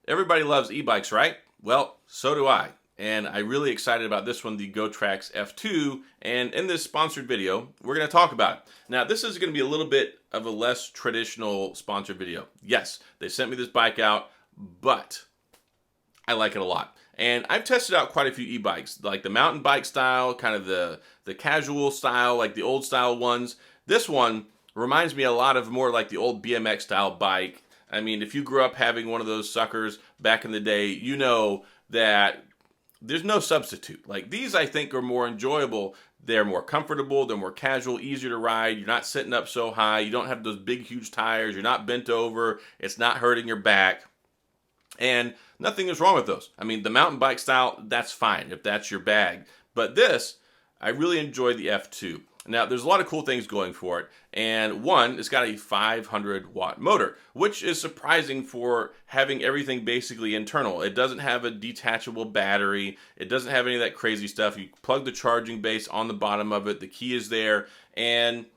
Everybody loves e-bikes, right? Well, so do I. And I'm really excited about this one, the GoTrax F2. And in this sponsored video, we're going to talk about it. Now, this is going to be a little bit of a less traditional sponsored video. Yes, they sent me this bike out, but I like it a lot. And I've tested out quite a few e-bikes, like the mountain bike style, kind of the casual style, like the old style ones. This one reminds me a lot of more like the old BMX style bike. I mean, if you grew up having one of those suckers back in the day, you know that there's no substitute. Like these, I think, are more enjoyable. They're more comfortable. They're more casual, easier to ride. You're not sitting up so high. You don't have those big, huge tires. You're not bent over. It's not hurting your back. And nothing is wrong with those. I mean, the mountain bike style, that's fine if that's your bag. But this, I really enjoy the F2. Now, there's a lot of cool things going for it. And one, it's got a 500 watt motor, which is surprising for having everything basically internal. It doesn't have a detachable battery. It doesn't have any of that crazy stuff. You plug the charging base on the bottom of it. The key is there. And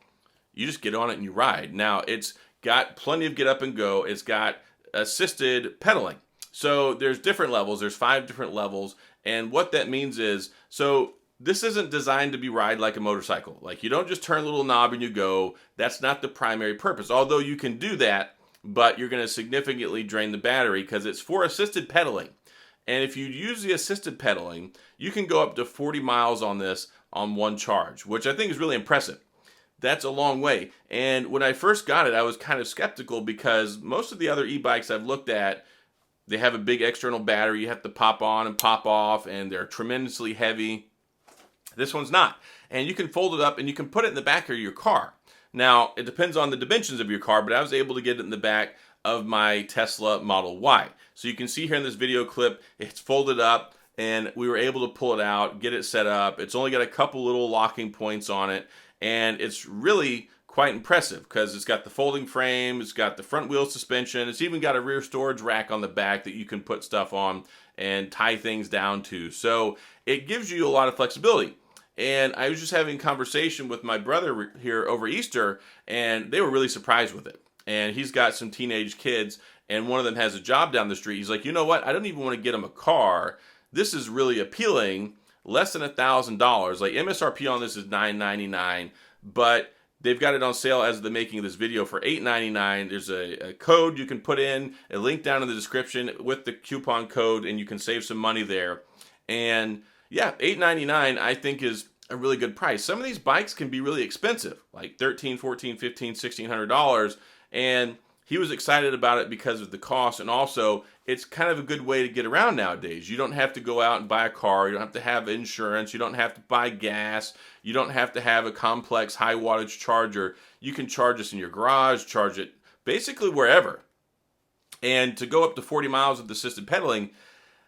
you just get on it and you ride. Now, it's got plenty of get up and go. It's got assisted pedaling. So there's different levels. There's 5 different levels. And what that means is, so this isn't designed to be ride like a motorcycle. Like you don't just turn a little knob and you go. That's not the primary purpose. Although you can do that, but you're going to significantly drain the battery because it's for assisted pedaling. And if you use the assisted pedaling, you can go up to 40 miles on this on one charge, which I think is really impressive. That's a long way. And when I first got it, I was kind of skeptical because most of the other e-bikes I've looked at, they have a big external battery you have to pop on and pop off, and they're tremendously heavy. This one's not. And you can fold it up and you can put it in the back of your car. Now, it depends on the dimensions of your car, but I was able to get it in the back of my Tesla Model Y. So you can see here in this video clip, it's folded up and we were able to pull it out, get it set up. It's only got a couple little locking points on it, and it's really quite impressive because it's got the folding frame, it's got the front wheel suspension, it's even got a rear storage rack on the back that you can put stuff on and tie things down to. So it gives you a lot of flexibility. And I was just having a conversation with my brother here over Easter, and they were really surprised with it. And he's got some teenage kids, and one of them has a job down the street. He's like, you know what? I don't even want to get him a car. This is really appealing. Less than $1,000. Like MSRP on this is $999, but they've got it on sale as of the making of this video for $899. There's a code you can put in, a link down in the description with the coupon code, and you can save some money there. And yeah, $899 I think is a really good price. Some of these bikes can be really expensive, like $1,300, $1,400, $1,500, $1,600. And he was excited about it because of the cost, and also it's kind of a good way to get around nowadays. You don't have to go out and buy a car. You don't have to have insurance. You don't have to buy gas. You don't have to have a complex high wattage charger. You can charge this in your garage, charge it basically wherever. And to go up to 40 miles with assisted pedaling,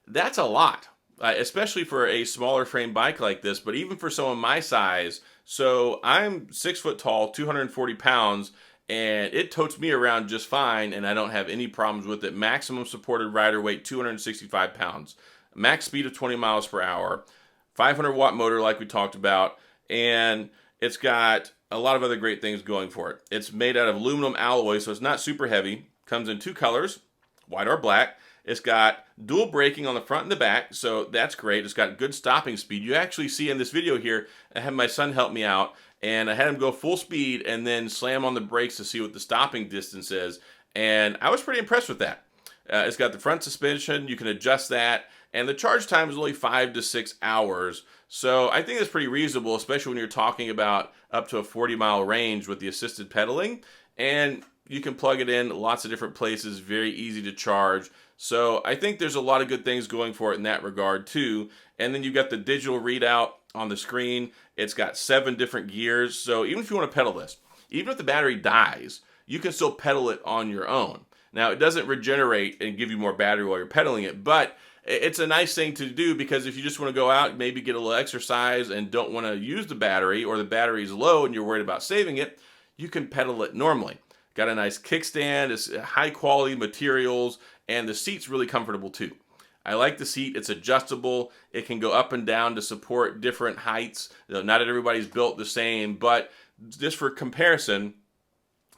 that's a lot. Especially for a smaller frame bike like this, but even for someone my size. So I'm 6 foot tall, 240 pounds, and it totes me around just fine, and I don't have any problems with it. Maximum supported rider weight, 265 pounds. Max speed of 20 miles per hour. 500 watt motor like we talked about, and it's got a lot of other great things going for it. It's made out of aluminum alloy, so it's not super heavy. Comes in 2 colors, white or black. It's got dual braking on the front and the back, so that's great. It's got good stopping speed. You actually see in this video here, I had my son help me out, and I had him go full speed and then slam on the brakes to see what the stopping distance is, and I was pretty impressed with that. It's got the front suspension. You can adjust that, and the charge time is only 5 to 6 hours, so I think that's pretty reasonable, especially when you're talking about up to a 40-mile range with the assisted pedaling, and you can plug it in lots of different places, very easy to charge. So I think there's a lot of good things going for it in that regard too. And then you've got the digital readout on the screen. It's got 7 different gears. So even if you want to pedal this, even if the battery dies, you can still pedal it on your own. Now it doesn't regenerate and give you more battery while you're pedaling it, but it's a nice thing to do because if you just want to go out, maybe get a little exercise and don't want to use the battery, or the battery is low and you're worried about saving it, you can pedal it normally. Got a nice kickstand, it's high quality materials, and the seat's really comfortable too. I like the seat. It's adjustable. It can go up and down to support different heights. Not everybody's built the same, but just for comparison,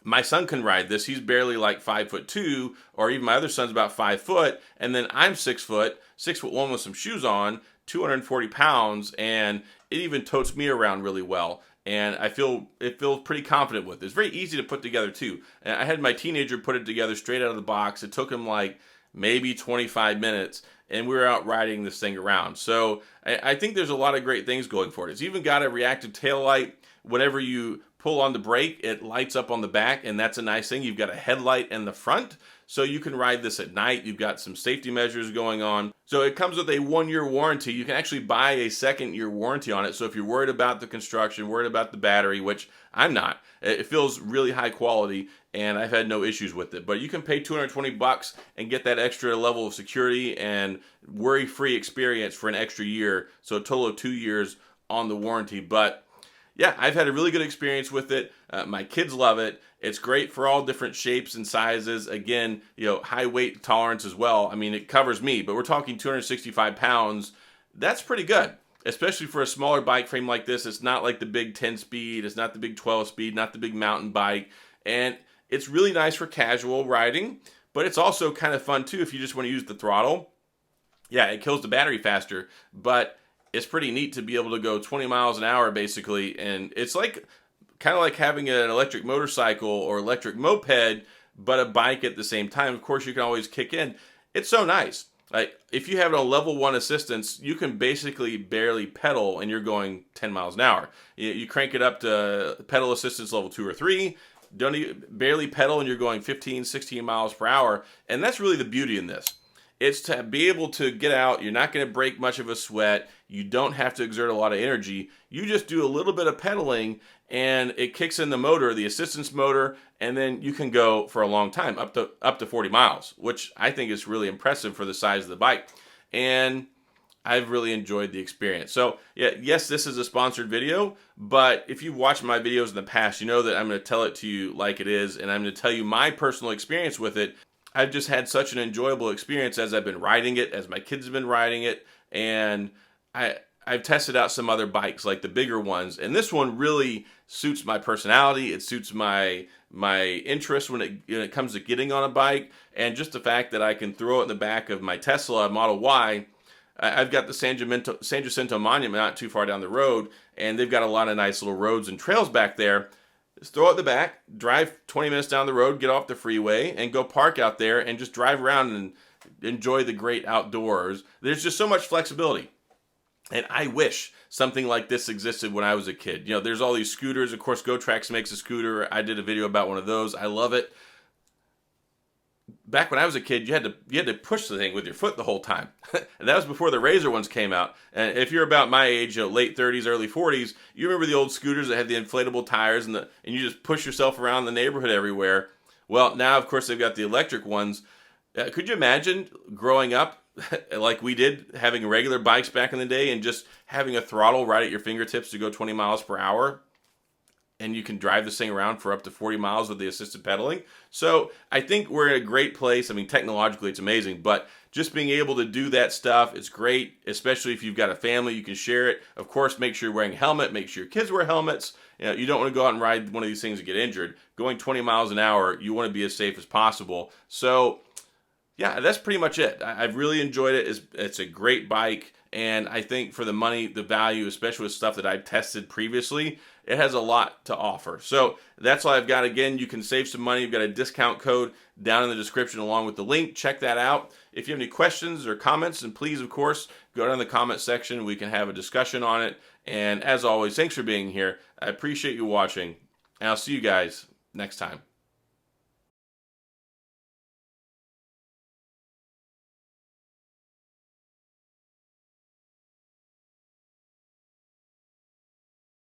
My son can ride this. He's barely like 5'2", or even my other son's about 5 foot, and then I'm 6 foot, 6'1" with some shoes on, 240 pounds, and it even totes me around really well. And it feels pretty confident with it. It's very easy to put together too. And I had my teenager put it together straight out of the box. It took him like maybe 25 minutes, and we were out riding this thing around. So I think there's a lot of great things going for it. It's even got a reactive tail light. Whenever you pull on the brake, it lights up on the back, and that's a nice thing. You've got a headlight in the front, so you can ride this at night. You've got some safety measures going on. So it comes with a 1-year warranty. You can actually buy a 2nd-year warranty on it. So if you're worried about the construction, worried about the battery, which I'm not, it feels really high quality, and I've had no issues with it. But you can pay $220 and get that extra level of security and worry-free experience for an extra year. So a total of 2 years on the warranty. But yeah, I've had a really good experience with it. My kids love it. It's great for all different shapes and sizes. Again, high weight tolerance as well. I mean, it covers me, but we're talking 265 pounds. That's pretty good, especially for a smaller bike frame like this. It's not like the big 10-speed. It's not the big 12-speed, not the big mountain bike. And it's really nice for casual riding, but it's also kind of fun too if you just want to use the throttle. Yeah, it kills the battery faster, but it's pretty neat to be able to go 20 miles an hour basically, and it's like kind of like having an electric motorcycle or electric moped, but a bike at the same time. Of course, you can always kick in. It's so nice. Like if you have it on level 1 assistance, you can basically barely pedal and you're going 10 miles an hour. You crank it up to pedal assistance level 2 or 3, barely pedal and you're going 15, 16 miles per hour, and that's really the beauty in this. It's to be able to get out. You're not going to break much of a sweat. You don't have to exert a lot of energy. You just do a little bit of pedaling and it kicks in the motor, the assistance motor, and then you can go for a long time, up to 40 miles, which I think is really impressive for the size of the bike. And I've really enjoyed the experience. So yeah, yes, this is a sponsored video, but if you've watched my videos in the past, you know that I'm going to tell it to you like it is, and I'm going to tell you my personal experience with it. I've just had such an enjoyable experience as I've been riding it, as my kids have been riding it, and I've tested out some other bikes, like the bigger ones, and this one really suits my personality. It suits my interest when it comes to getting on a bike, and just the fact that I can throw it in the back of my Tesla Model Y. I've got the San Jacinto Monument not too far down the road, and they've got a lot of nice little roads and trails back there. Just throw it in the back, drive 20 minutes down the road, get off the freeway, and go park out there and just drive around and enjoy the great outdoors. There's just so much flexibility. And I wish something like this existed when I was a kid. There's all these scooters. Of course, GoTrax makes a scooter. I did a video about one of those. I love it. Back when I was a kid, you had to push the thing with your foot the whole time. And that was before the Razor ones came out. And if you're about my age, late 30s, early 40s, you remember the old scooters that had the inflatable tires and you just push yourself around the neighborhood everywhere. Well, now, of course, they've got the electric ones. Could you imagine growing up like we did, having regular bikes back in the day and just having a throttle right at your fingertips to go 20 miles per hour? And you can drive this thing around for up to 40 miles with the assisted pedaling. So I think we're in a great place. I mean, technologically, it's amazing, but just being able to do that stuff, it's great, especially if you've got a family, you can share it. Of course, make sure you're wearing a helmet, make sure your kids wear helmets. You don't want to go out and ride one of these things and get injured. Going 20 miles an hour, you want to be as safe as possible. So yeah, that's pretty much it. I've really enjoyed it. It's a great bike. And I think for the money, the value, especially with stuff that I've tested previously, it has a lot to offer. So that's all I've got. Again, you can save some money. You've got a discount code down in the description along with the link. Check that out. If you have any questions or comments, then please, of course, go down in the comment section. We can have a discussion on it. And as always, thanks for being here. I appreciate you watching. And I'll see you guys next time.